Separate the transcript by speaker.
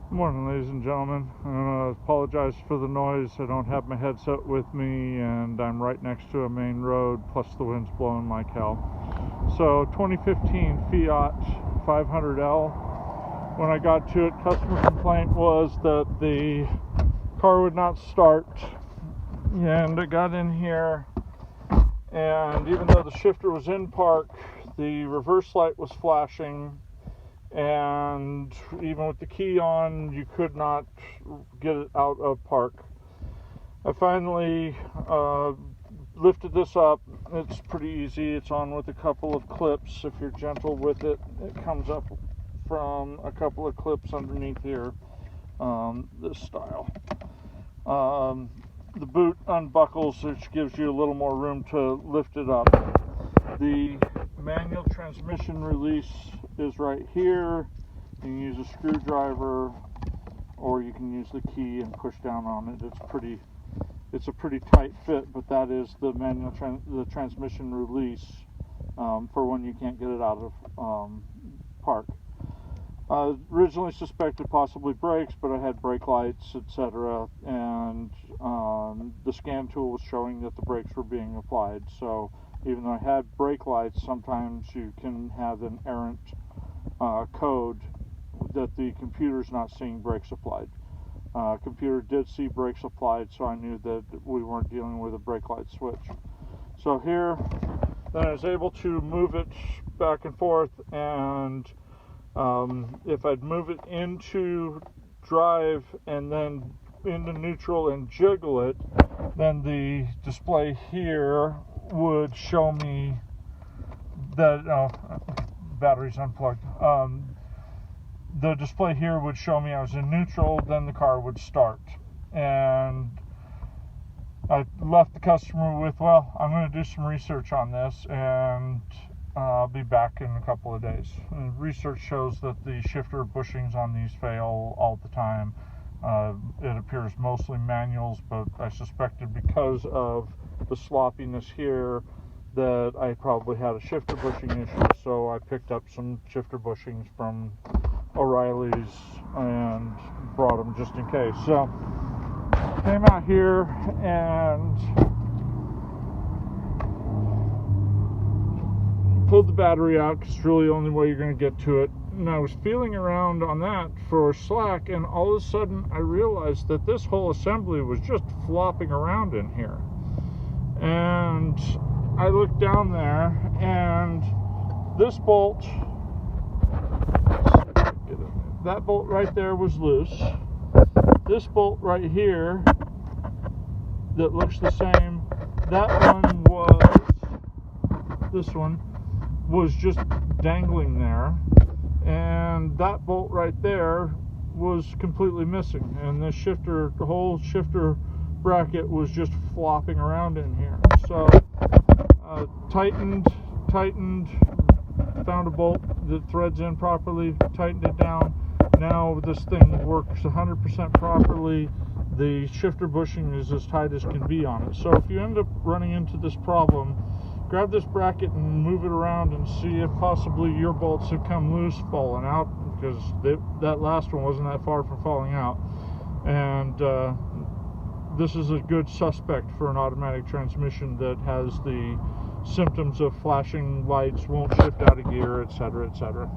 Speaker 1: Good morning, ladies and gentlemen. I apologize for the noise. I don't have my headset with me, and I'm right next to a main road, plus the wind's blowing like hell. So, 2015 Fiat 500L. When I got to it, customer complaint was that the car would not start, and I got in here, and even though the shifter was in park, the reverse light was flashing, and even with the key on, you could not get it out of park. I finally lifted this up. It's pretty easy. It's on with a couple of clips. If you're gentle with it, it comes up from a couple of clips underneath here, this style. The boot unbuckles, which gives you a little more room to lift it up. The manual transmission release is right here. You can use a screwdriver, or you can use the key and push down on it. It's a pretty tight fit, but that is the manual transmission release for when you can't get it out of park. Originally suspected possibly brakes, but I had brake lights, etc., and the scan tool was showing that the brakes were being applied. So even though I had brake lights, sometimes you can have an errant code that the computer's not seeing brakes applied. Computer did see brakes applied, so I knew that we weren't dealing with a brake light switch. So here, then I was able to move it back and forth, and if I'd move it into drive and then into neutral and jiggle it, then the display here would show me that battery's unplugged. The display here would show me I was in neutral, then the car would start. And I left the customer with, well, I'm going to do some research on this, and I'll be back in a couple of days. And research shows that the shifter bushings on these fail all the time. It appears mostly manuals, but I suspected because of the sloppiness here that I probably had a shifter bushing issue, so I picked up some shifter bushings from O'Reilly's and brought them just in case. So came out here and pulled the battery out, because it's really the only way you're going to get to it. And I was feeling around on that for slack, and all of a sudden I realized that this whole assembly was just flopping around in here. And I looked down there, and this bolt, that bolt right there was loose. This bolt right here that looks the same, this one was just dangling there, and that bolt right there was completely missing, and the whole shifter bracket was just flopping around in here. So tightened, found a bolt that threads in properly, tightened it down. Now this thing works 100% properly. The shifter bushing is as tight as can be on it. So if you end up running into this problem, grab this bracket and move it around and see if possibly your bolts have come loose, fallen out, because that last one wasn't that far from falling out. And this is a good suspect for an automatic transmission that has the symptoms of flashing lights, won't shift out of gear, etc., etc.